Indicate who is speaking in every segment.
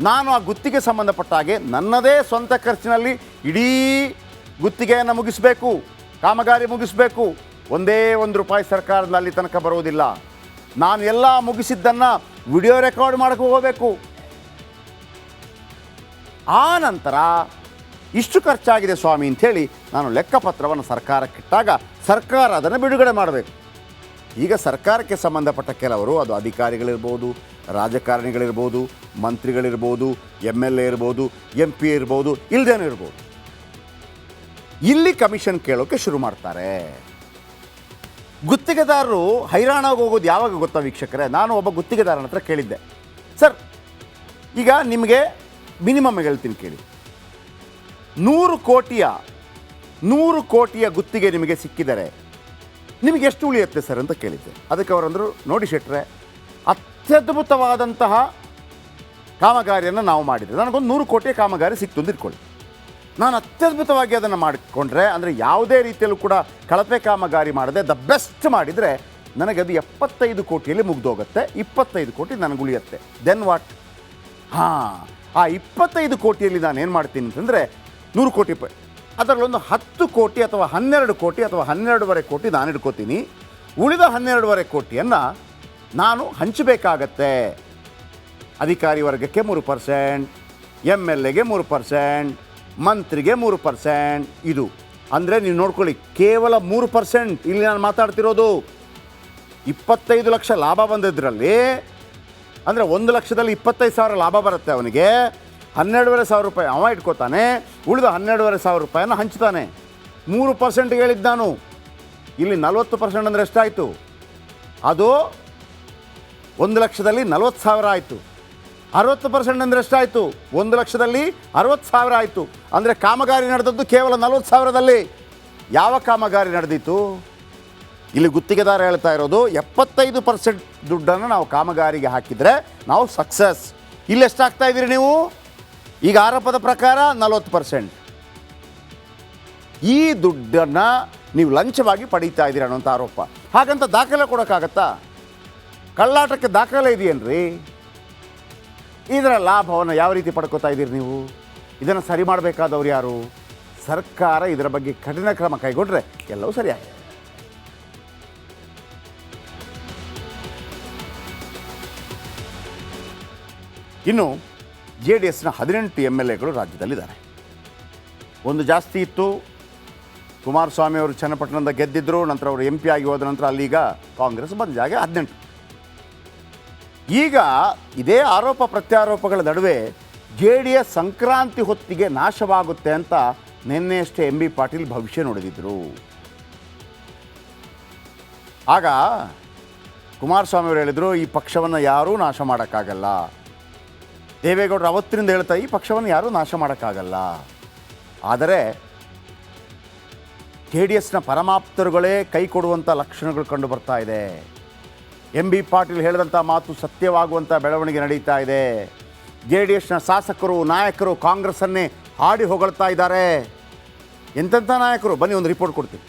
Speaker 1: ನಾನು ಆ ಗುತ್ತಿಗೆ ಸಂಬಂಧಪಟ್ಟ ಹಾಗೆ ನನ್ನದೇ ಸ್ವಂತ ಖರ್ಚಿನಲ್ಲಿ ಇಡೀ ಗುತ್ತಿಗೆಯನ್ನು ಮುಗಿಸಬೇಕು, ಕಾಮಗಾರಿ ಮುಗಿಸಬೇಕು. ಒಂದೇ ₹1 ಸರ್ಕಾರದಲ್ಲಿ ಅಲ್ಲಿ ತನಕ ಬರುವುದಿಲ್ಲ. ನಾನು ಎಲ್ಲ ಮುಗಿಸಿದ್ದನ್ನು ವಿಡಿಯೋ ರೆಕಾರ್ಡ್ ಮಾಡೋಕ್ಕೆ ಹೋಗಬೇಕು. ಆ ನಂತರ ಇಷ್ಟು ಖರ್ಚಾಗಿದೆ ಸ್ವಾಮಿ ಅಂಥೇಳಿ ನಾನು ಲೆಕ್ಕಪತ್ರವನ್ನು ಸರ್ಕಾರಕ್ಕಿಟ್ಟಾಗ ಸರ್ಕಾರ ಅದನ್ನು ಬಿಡುಗಡೆ ಮಾಡಬೇಕು. ಈಗ ಸರ್ಕಾರಕ್ಕೆ ಸಂಬಂಧಪಟ್ಟ ಕೆಲವರು, ಅದು ಅಧಿಕಾರಿಗಳಿರ್ಬೋದು, ರಾಜಕಾರಣಿಗಳಿರ್ಬೋದು, ಮಂತ್ರಿಗಳಿರ್ಬೋದು, MLA ಇರ್ಬೋದು, MP ಇರ್ಬೋದು, ಇಲ್ಲದೇನೂ ಇರ್ಬೋದು, ಇಲ್ಲಿ ಕಮಿಷನ್ ಕೇಳೋಕ್ಕೆ ಶುರು ಮಾಡ್ತಾರೆ. ಗುತ್ತಿಗೆದಾರರು ಹೈರಾಣಾಗಿ ಹೋಗೋದು ಯಾವಾಗ ಗೊತ್ತಾ ವೀಕ್ಷಕರೇ? ನಾನು ಒಬ್ಬ ಗುತ್ತಿಗೆದಾರನ ಹತ್ರ ಕೇಳಿದ್ದೆ, ಸರ್ ಈಗ ನಿಮಗೆ ಮಿನಿಮಮ್ ಹೇಳ್ತೀನಿ ಕೇಳಿ, 100 ಕೋಟಿಯ ಗುತ್ತಿಗೆ ನಿಮಗೆ ಸಿಕ್ಕಿದರೆ ನಿಮಗೆ ಎಷ್ಟು ಉಳಿಯುತ್ತೆ ಸರ್ ಅಂತ ಕೇಳಿದ್ದೆ. ಅದಕ್ಕೆ ಅವರಂದರು, ನೋಡಿ ಶೆಟ್ರೆ, ಅತ್ಯದ್ಭುತವಾದಂತಹ ಕಾಮಗಾರಿಯನ್ನು ನಾವು ಮಾಡಿದರೆ, ನನಗೊಂದು 100 ಕೋಟಿಯ ಕಾಮಗಾರಿ ಸಿಕ್ತು ಅಂತ ಇಟ್ಕೊಳ್ಳಿ. ನಾನು ಅತ್ಯದ್ಭುತವಾಗಿ ಅದನ್ನು ಮಾಡಿಕೊಂಡ್ರೆ, ಅಂದರೆ ಯಾವುದೇ ರೀತಿಯಲ್ಲೂ ಕೂಡ ಕಳಪೆ ಕಾಮಗಾರಿ ಮಾಡದೆ ದ ಬೆಸ್ಟ್ ಮಾಡಿದರೆ ನನಗೆ ಅದು 75 ಕೋಟಿಯಲ್ಲಿ ಮುಗ್ದೋಗುತ್ತೆ, 25 ಕೋಟಿ ನನಗೆ ಉಳಿಯುತ್ತೆ. Then what? ಆ 25 ಕೋಟಿಯಲ್ಲಿ ನಾನು ಏನು ಮಾಡ್ತೀನಿ ಅಂತಂದರೆ 100 ಕೋಟಿ ರೂಪಾಯಿ, ಅದರಲ್ಲೊಂದು 10 ಕೋಟಿ ಅಥವಾ 12 ಕೋಟಿ ಅಥವಾ 12.5 ಕೋಟಿ ನಾನು ಇಟ್ಕೋತೀನಿ. ಉಳಿದ 12.5 ಕೋಟಿಯನ್ನು ನಾನು ಹಂಚಬೇಕಾಗತ್ತೆ. ಅಧಿಕಾರಿ ವರ್ಗಕ್ಕೆ 3%, MLAಗೆ 3%, ಮಂತ್ರಿಗೆ 3%. ಇದು ಅಂದರೆ ನೀವು ನೋಡ್ಕೊಳ್ಳಿ, ಕೇವಲ 3% ಇಲ್ಲಿ ನಾನು ಮಾತಾಡ್ತಿರೋದು. 25 ಲಕ್ಷ ಲಾಭ ಬಂದಿದ್ದರಲ್ಲಿ, ಅಂದರೆ 1 ಲಕ್ಷದಲ್ಲಿ 25,000 ಲಾಭ ಬರುತ್ತೆ ಅವನಿಗೆ, 12,500 ರೂಪಾಯಿ ಅವ ಇಟ್ಕೋತಾನೆ, ಉಳಿದ 12,500 ರೂಪಾಯಿನ ಹಂಚ್ತಾನೆ. 3% ಹೇಳಿದ್ದು ನಾನು. ಇಲ್ಲಿ 40% ಅಂದರೆ ಎಷ್ಟಾಯಿತು? ಅದು 1 ಲಕ್ಷದಲ್ಲಿ 40,000 ಆಯಿತು. 60% ಅಂದರೆ ಎಷ್ಟಾಯಿತು? 1 ಲಕ್ಷದಲ್ಲಿ 60,000 ಆಯಿತು. ಅಂದರೆ ಕಾಮಗಾರಿ ನಡೆದದ್ದು ಕೇವಲ 40,000ದಲ್ಲಿ. ಯಾವ ಕಾಮಗಾರಿ ನಡೆದಿತ್ತು? ಇಲ್ಲಿ ಗುತ್ತಿಗೆದಾರ ಹೇಳ್ತಾ ಇರೋದು 75% ದುಡ್ಡನ್ನು ನಾವು ಕಾಮಗಾರಿಗೆ ಹಾಕಿದರೆ ನಾವು ಸಕ್ಸಸ್. ಇಲ್ಲಿ ಎಷ್ಟಾಗ್ತಾ ಇದ್ದೀರಿ ನೀವು? ಈಗ ಆರೋಪದ ಪ್ರಕಾರ 40%. ಈ ದುಡ್ಡನ್ನು ನೀವು ಲಂಚವಾಗಿ ಪಡೀತಾ ಇದ್ದೀರಿ ಅನ್ನೋಂಥ ಆರೋಪ. ಹಾಗಂತ ದಾಖಲೆ ಕೊಡೋಕ್ಕಾಗತ್ತಾ? ಕಳ್ಳಾಟಕ್ಕೆ ದಾಖಲೆ ಇದೆಯೇನ್ರಿ? ಇದರ ಲಾಭವನ್ನು ಯಾವ ರೀತಿ ಪಡ್ಕೋತಾ ಇದ್ದೀರಿ ನೀವು? ಇದನ್ನು ಸರಿ ಮಾಡಬೇಕಾದವ್ರು ಯಾರು? ಸರ್ಕಾರ ಇದರ ಬಗ್ಗೆ ಕಠಿಣ ಕ್ರಮ ಕೈಗೊಂಡ್ರೆ ಎಲ್ಲವೂ ಸರಿಯಾಗಿದೆ. ಇನ್ನು JDSನ 18 MLAಗಳು ರಾಜ್ಯದಲ್ಲಿದ್ದಾರೆ. ಒಂದು ಜಾಸ್ತಿ ಇತ್ತು, ಕುಮಾರಸ್ವಾಮಿ ಅವರು ಚನ್ನಪಟ್ಟಣದಿಂದ ಗೆದ್ದಿದ್ದರು, ನಂತರ ಅವರು MP ಆಗಿ ಹೋದ ನಂತರ ಅಲ್ಲೀಗ ಕಾಂಗ್ರೆಸ್ ಬಂದ ಜಾಗ 18. ಈಗ ಇದೇ ಆರೋಪ ಪ್ರತ್ಯಾರೋಪಗಳ ನಡುವೆ JDS ಸಂಕ್ರಾಂತಿ ಹೊತ್ತಿಗೆ ನಾಶವಾಗುತ್ತೆ ಅಂತ ನಿನ್ನೆಯಷ್ಟೇ MB ಪಾಟೀಲ್ ಭವಿಷ್ಯ ನುಡಿದಿದ್ದರು. ಆಗ ಕುಮಾರಸ್ವಾಮಿ ಅವರು ಹೇಳಿದರು, ಈ ಪಕ್ಷವನ್ನು ಯಾರೂ ನಾಶ ಮಾಡೋಕ್ಕಾಗಲ್ಲ. ದೇವೇಗೌಡರು ಅವತ್ತಿನಿಂದ ಹೇಳ್ತಾ, ಈ ಪಕ್ಷವನ್ನು ಯಾರೂ ನಾಶ ಮಾಡೋಕ್ಕಾಗಲ್ಲ. ಆದರೆ JDSನ ಪರಮಾಪ್ತರುಗಳೇ ಕೈ ಕೊಡುವಂಥ ಲಕ್ಷಣಗಳು ಕಂಡು ಬರ್ತಾ ಇದೆ. MB ಪಾಟೀಲ್ ಹೇಳಿದಂಥ ಮಾತು ಸತ್ಯವಾಗುವಂಥ ಬೆಳವಣಿಗೆ ನಡೀತಾ ಇದೆ. JDSನ ಶಾಸಕರು, ನಾಯಕರು ಕಾಂಗ್ರೆಸ್ಸನ್ನೇ ಹಾಡಿ ಹೊಗಳ್ತಾ ಇದ್ದಾರೆ. ಎಂತೆಂಥ ನಾಯಕರು? ಬನ್ನಿ ಒಂದು ರಿಪೋರ್ಟ್ ಕೊಡ್ತೀನಿ.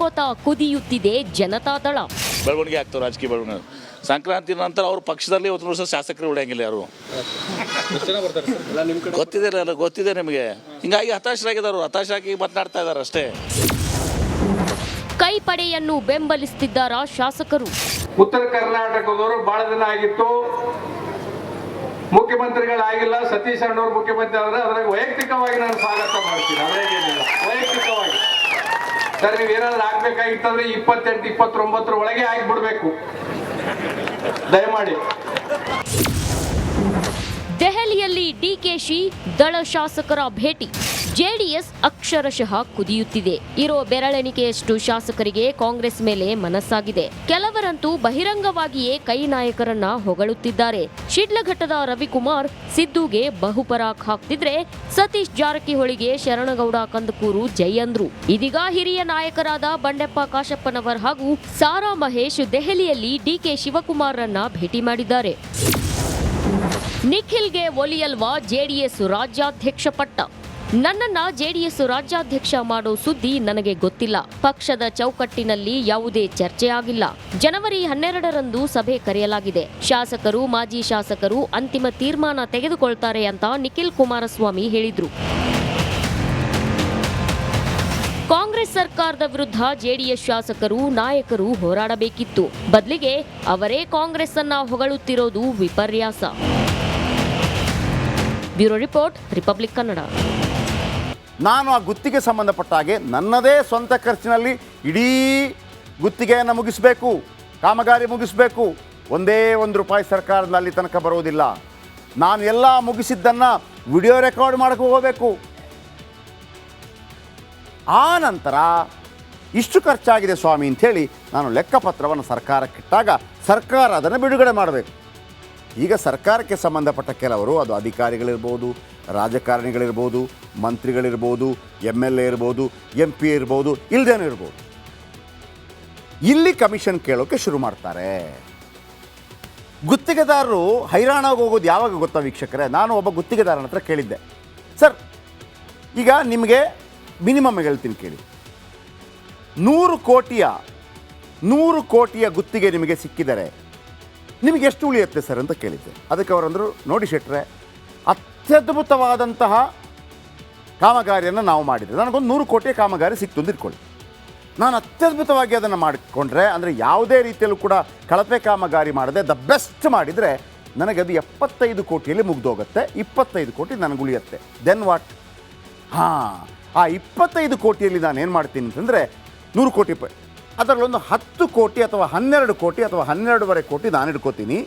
Speaker 2: ಕೋತ ಕುದಿಯುತ್ತಿದೆ ಜನತಾದಳ.
Speaker 3: ಬೆಳವಣಿಗೆ ಆಗ್ತವೆ, ರಾಜಕೀಯ ಬೆಳವಣಿಗೆ. ಸಂಕ್ರಾಂತಿ ನಂತರ ಅವ್ರ ಪಕ್ಷದಲ್ಲಿ 1 ವರ್ಷ ಶಾಸಕರು ಉಳಿಯಂಗಿಲ್ಲ ಯಾರು. ಗೊತ್ತಿದೆ ನಿಮಗೆ. ಹಿಂಗಾಗಿ ಹತಾಶರಾಗಿದ್ದಾರೆ. ಹತಾಶರಾಗಿ ಮಾತನಾಡ್ತಾ ಇದ್ದಾರೆ ಅಷ್ಟೇ.
Speaker 2: ಕೈ ಪಡೆಯನ್ನು ಬೆಂಬಲಿಸುತ್ತಿದ್ದಾರ ಶಾಸಕರು.
Speaker 4: ಉತ್ತರ ಕರ್ನಾಟಕದವರು ಬಹಳ ದಿನ ಆಗಿತ್ತು, ಮುಖ್ಯಮಂತ್ರಿಗಳಾಗಿಲ್ಲ. ಸತೀಶ್ ಅಣ್ಣವ್ರು ಮುಖ್ಯಮಂತ್ರಿ ಆದರೆ ಅದ್ರಾಗ ವೈಯಕ್ತಿಕವಾಗಿ ನಾನು ಸ್ವಾಗತ ಮಾಡ್ತೀನಿ. ಅದೇನಿಲ್ಲ, ವೈಯಕ್ತಿಕವಾಗಿ ಸರ್ ನೀವೇನಾದ್ರೂ ಆಗ್ಬೇಕಾಗಿತ್ತಂದ್ರೆ 28-29 ಒಳಗೆ ಆಗಿಬಿಡ್ಬೇಕು ದಯಮಾಡಿ.
Speaker 2: ದೆಹಲಿಯಲ್ಲಿ ಡಿಕೆಶಿ ದಳ ಶಾಸಕರ ಭೇಟಿ. JDS ಅಕ್ಷರಶಃ ಕುದಿಯುತ್ತಿದೆ. ಇರೋ ಬೆರಳೆಣಿಕೆಯಷ್ಟು ಶಾಸಕರಿಗೆ ಕಾಂಗ್ರೆಸ್ ಮೇಲೆ ಮನಸ್ಸಾಗಿದೆ. ಕೆಲವರಂತೂ ಬಹಿರಂಗವಾಗಿಯೇ ಕೈ ನಾಯಕರನ್ನ ಹೊಗಳುತ್ತಿದ್ದಾರೆ. ಶಿಡ್ಲಘಟ್ಟದ ರವಿಕುಮಾರ್ ಸಿದ್ದುಗೆ ಬಹುಪರಾಕ್ ಹಾಕ್ತಿದ್ರೆ, ಸತೀಶ್ ಜಾರಕಿಹೊಳಿಗೆ ಶರಣಗೌಡ ಕಂದಕೂರು ಜೈ ಅಂದ್ರು. ಇದೀಗ ಹಿರಿಯ ನಾಯಕರಾದ ಬಂಡೆಪ್ಪ ಕಾಶಪ್ಪನವರ್ ಹಾಗೂ ಸಾರಾ ಮಹೇಶ್ ದೆಹಲಿಯಲ್ಲಿ DK ಶಿವಕುಮಾರ್ರನ್ನ ಭೇಟಿ ಮಾಡಿದ್ದಾರೆ. ನಿಖಿಲ್ಗೆ ಒಲಿಯಲ್ವಾ JDS ರಾಜ್ಯಾಧ್ಯಕ್ಷ ಪಟ್ಟ? ನನ್ನನ್ನ ಜೆಡಿಎಸ್ ರಾಜ್ಯಾಧ್ಯಕ್ಷ ಮಾಡೋ ಸುದ್ದಿ ನನಗೆ ಗೊತ್ತಿಲ್ಲ. ಪಕ್ಷದ ಚೌಕಟ್ಟಿನಲ್ಲಿ ಯಾವುದೇ ಚರ್ಚೆ ಆಗಿಲ್ಲ. ಜನವರಿ 12ರಂದು ಸಭೆ ಕರೆಯಲಾಗಿದೆ. ಶಾಸಕರು, ಮಾಜಿ ಶಾಸಕರು ಅಂತಿಮ ತೀರ್ಮಾನ ತೆಗೆದುಕೊಳ್ತಾರೆ ಅಂತ ನಿಖಿಲ್ ಕುಮಾರಸ್ವಾಮಿ ಹೇಳಿದ್ರು. ಕಾಂಗ್ರೆಸ್ ಸರ್ಕಾರದ ವಿರುದ್ಧ ಜೆಡಿಎಸ್ ಶಾಸಕರು, ನಾಯಕರು ಹೋರಾಡಬೇಕಿತ್ತು. ಬದಲಿಗೆ ಅವರೇ ಕಾಂಗ್ರೆಸ್ ಅನ್ನ ಹೊಗಳುತ್ತಿರೋದು ವಿಪರ್ಯಾಸ. Bureau report, republic Kannada.
Speaker 1: ನಾನು ಆ ಗುತ್ತಿಗೆ ಸಂಬಂಧಪಟ್ಟ ಹಾಗೆ ನನ್ನದೇ ಸ್ವಂತ ಖರ್ಚಿನಲ್ಲಿ ಇಡೀ ಗುತ್ತಿಗೆಯನ್ನು ಮುಗಿಸಬೇಕು, ಕಾಮಗಾರಿ ಮುಗಿಸಬೇಕು. ಒಂದೇ ₹1 ಸರ್ಕಾರದಿಂದ ಅಲ್ಲಿ ತನಕ ಬರುವುದಿಲ್ಲ. ನಾನು ಎಲ್ಲ ಮುಗಿಸಿದ್ದನ್ನು ವಿಡಿಯೋ ರೆಕಾರ್ಡ್ ಮಾಡಕ್ಕೆ ಹೋಗಬೇಕು. ಆ ನಂತರ ಇಷ್ಟು ಖರ್ಚಾಗಿದೆ ಸ್ವಾಮಿ ಅಂಥೇಳಿ ನಾನು ಲೆಕ್ಕಪತ್ರವನ್ನು ಸರ್ಕಾರಕ್ಕಿಟ್ಟಾಗ ಸರ್ಕಾರ ಅದನ್ನು ಬಿಡುಗಡೆ ಮಾಡಬೇಕು. ಈಗ ಸರ್ಕಾರಕ್ಕೆ ಸಂಬಂಧಪಟ್ಟ ಕೆಲವರು, ಅದು ಅಧಿಕಾರಿಗಳಿರ್ಬೋದು, ರಾಜಕಾರಣಿಗಳಿರ್ಬೋದು, ಮಂತ್ರಿಗಳಿರ್ಬೋದು, MLA ಇರ್ಬೋದು, MP ಇರ್ಬೋದು, ಇಲ್ಲದೇನೂ ಇರ್ಬೋದು, ಇಲ್ಲಿ ಕಮಿಷನ್ ಕೇಳೋಕ್ಕೆ ಶುರು ಮಾಡ್ತಾರೆ. ಗುತ್ತಿಗೆದಾರರು ಹೈರಾಣಾಗಿ ಹೋಗೋದು ಯಾವಾಗ ಗೊತ್ತಾ ವೀಕ್ಷಕರೇ? ನಾನು ಒಬ್ಬ ಗುತ್ತಿಗೆದಾರನ ಹತ್ರ ಕೇಳಿದ್ದೆ, ಸರ್ ಈಗ ನಿಮಗೆ ಮಿನಿಮಮ್ ಹೇಳ್ತೀನಿ ಕೇಳಿ, 100 ಕೋಟಿಯ ಗುತ್ತಿಗೆ ನಿಮಗೆ ಸಿಕ್ಕಿದರೆ ನಿಮಗೆ ಎಷ್ಟು ಉಳಿಯುತ್ತೆ ಸರ್ ಅಂತ ಕೇಳಿದ್ದೆ. ಅದಕ್ಕೆ ಅವರಂದರು, ನೋಡಿ ಶೆಟ್ರೆ, ಅತ್ಯದ್ಭುತವಾದಂತಹ ಕಾಮಗಾರಿಯನ್ನು ನಾವು ಮಾಡಿದರೆ ನನಗೊಂದು 100 ಕೋಟಿಯ ಕಾಮಗಾರಿ ಸಿಕ್ತು ಅಂತ ಇಟ್ಕೊಳ್ಳಿ. ನಾನು ಅತ್ಯದ್ಭುತವಾಗಿ ಅದನ್ನು ಮಾಡಿಕೊಂಡ್ರೆ, ಅಂದರೆ ಯಾವುದೇ ರೀತಿಯಲ್ಲೂ ಕೂಡ ಕಳಪೆ ಕಾಮಗಾರಿ ಮಾಡದೆ ದ ಬೆಸ್ಟ್ ಮಾಡಿದರೆ ನನಗೆ ಅದು 75 ಕೋಟಿಯಲ್ಲಿ ಮುಗ್ದೋಗುತ್ತೆ. 25 ಕೋಟಿ ನನಗೆ ಉಳಿಯುತ್ತೆ. Then what? ಆ 25 ಕೋಟಿಯಲ್ಲಿ ನಾನು ಏನು ಮಾಡ್ತೀನಿ ಅಂತಂದರೆ 100 ಕೋಟಿ ರೂಪಾಯಿ, ಅದರಲ್ಲೊಂದು 10 ಕೋಟಿ ಅಥವಾ 12 ಕೋಟಿ ಅಥವಾ 12.5 ಕೋಟಿ ನಾನು ಇಟ್ಕೋತೀನಿ.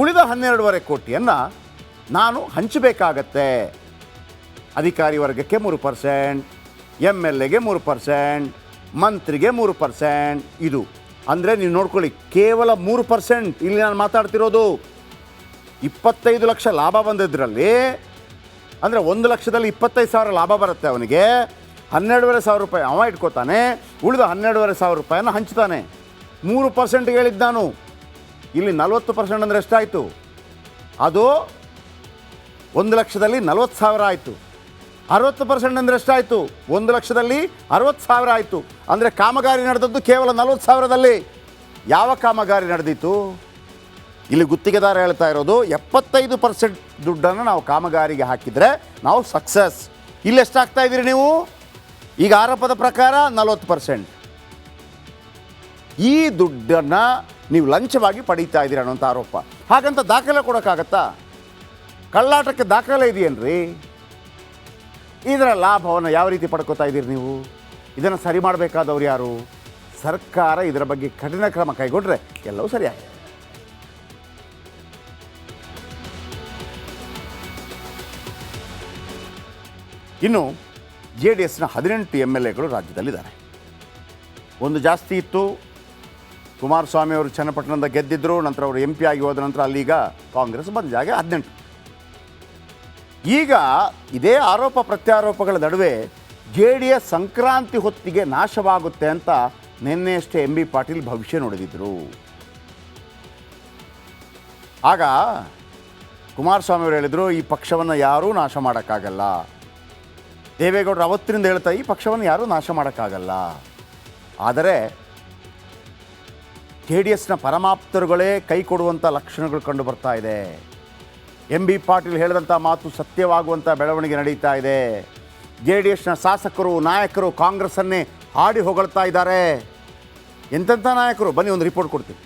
Speaker 1: ಉಳಿದ 12.5 ಕೋಟಿಯನ್ನು ನಾನು ಹಂಚಬೇಕಾಗತ್ತೆ. ಅಧಿಕಾರಿ ವರ್ಗಕ್ಕೆ 3%, MLAಗೆ 3%, ಮಂತ್ರಿಗೆ 3%. ಇದು ಅಂದರೆ ನೀವು ನೋಡ್ಕೊಳ್ಳಿ, ಕೇವಲ 3% ಇಲ್ಲಿ ನಾನು ಮಾತಾಡ್ತಿರೋದು. 25 ಲಕ್ಷ ಲಾಭ ಬಂದಿದ್ದರಲ್ಲಿ, ಅಂದರೆ 1 ಲಕ್ಷದಲ್ಲಿ 25,000 ಲಾಭ ಬರುತ್ತೆ ಅವನಿಗೆ. 12,500 ರೂಪಾಯಿ ಅವ ಇಟ್ಕೋತಾನೆ, ಉಳಿದ 12,500 ರೂಪಾಯಿನ ಹಂಚ್ತಾನೆ. 3% ಹೇಳಿದ್ದು ನಾನು. ಇಲ್ಲಿ 40% ಅಂದರೆ ಎಷ್ಟಾಯಿತು? ಅದು 1 ಲಕ್ಷದಲ್ಲಿ 40,000 ಆಯಿತು. 60% ಅಂದರೆ ಎಷ್ಟಾಯಿತು? 1 ಲಕ್ಷದಲ್ಲಿ 60,000 ಆಯಿತು. ಅಂದರೆ ಕಾಮಗಾರಿ ನಡೆದದ್ದು ಕೇವಲ 40,000ದಲ್ಲಿ. ಯಾವ ಕಾಮಗಾರಿ ನಡೆದಿತ್ತು? ಇಲ್ಲಿ ಗುತ್ತಿಗೆದಾರ ಹೇಳ್ತಾ ಇರೋದು 75% ದುಡ್ಡನ್ನು ನಾವು ಕಾಮಗಾರಿಗೆ ಹಾಕಿದರೆ ನಾವು ಸಕ್ಸಸ್. ಇಲ್ಲಿ ಎಷ್ಟಾಗ್ತಾ ಇದ್ದೀರಿ ನೀವು? ಈಗ ಆರೋಪದ ಪ್ರಕಾರ 40%. ಈ ದುಡ್ಡನ್ನು ನೀವು ಲಂಚವಾಗಿ ಪಡೀತಾ ಇದ್ದೀರಿ ಅನ್ನೋಂಥ ಆರೋಪ. ಹಾಗಂತ ದಾಖಲೆ ಕೊಡೋಕ್ಕಾಗತ್ತಾ? ಕಳ್ಳಾಟಕ್ಕೆ ದಾಖಲೆ ಇದೆಯೇನ್ರಿ? ಇದರ ಲಾಭವನ್ನು ಯಾವ ರೀತಿ ಪಡ್ಕೋತಾ ಇದ್ದೀರಿ ನೀವು? ಇದನ್ನು ಸರಿ ಮಾಡಬೇಕಾದವ್ರು ಯಾರು? ಸರ್ಕಾರ ಇದರ ಬಗ್ಗೆ ಕಠಿಣ ಕ್ರಮ ಕೈಗೊಂಡ್ರೆ ಎಲ್ಲವೂ ಸರಿಯಾಗಿದೆ. ಇನ್ನು JDSನ 18 MLAಗಳು ರಾಜ್ಯದಲ್ಲಿದ್ದಾರೆ. ಒಂದು ಜಾಸ್ತಿ ಇತ್ತು, ಕುಮಾರಸ್ವಾಮಿ ಅವರು ಚನ್ನಪಟ್ಟಣದಿಂದ ಗೆದ್ದಿದ್ದರು, ನಂತರ ಅವರು MP ಆಗಿ ಹೋದ ನಂತರ ಅಲ್ಲೀಗ ಕಾಂಗ್ರೆಸ್ ಬಂದ ಜಾಗ 18. ಈಗ ಇದೇ ಆರೋಪ ಪ್ರತ್ಯಾರೋಪಗಳ ನಡುವೆ JDS ಸಂಕ್ರಾಂತಿ ಹೊತ್ತಿಗೆ ನಾಶವಾಗುತ್ತೆ ಅಂತ ನಿನ್ನೆಯಷ್ಟೇ MB ಪಾಟೀಲ್ ಭವಿಷ್ಯ ನುಡಿದಿದ್ದರು. ಆಗ ಕುಮಾರಸ್ವಾಮಿ ಅವರು ಹೇಳಿದರು, ಈ ಪಕ್ಷವನ್ನು ಯಾರೂ ನಾಶ ಮಾಡೋಕ್ಕಾಗಲ್ಲ. ದೇವೇಗೌಡರು ಅವತ್ತಿನಿಂದ ಹೇಳ್ತಾ, ಈ ಪಕ್ಷವನ್ನು ಯಾರೂ ನಾಶ ಮಾಡೋಕ್ಕಾಗಲ್ಲ. ಆದರೆ JDSನ ಪರಮಾಪ್ತರುಗಳೇ ಕೈ ಕೊಡುವಂಥ ಲಕ್ಷಣಗಳು ಕಂಡು ಬರ್ತಾ ಇದೆ. MB ಪಾಟೀಲ್ ಹೇಳಿದಂಥ ಮಾತು ಸತ್ಯವಾಗುವಂಥ ಬೆಳವಣಿಗೆ ನಡೀತಾ ಇದೆ. JDSನ ಶಾಸಕರು, ನಾಯಕರು ಕಾಂಗ್ರೆಸ್ಸನ್ನೇ ಹಾಡಿ ಹೊಗಳ್ತಾ ಇದ್ದಾರೆ. ಎಂತೆಂಥ ನಾಯಕರು? ಬನ್ನಿ ಒಂದು ರಿಪೋರ್ಟ್ ಕೊಡ್ತೀನಿ.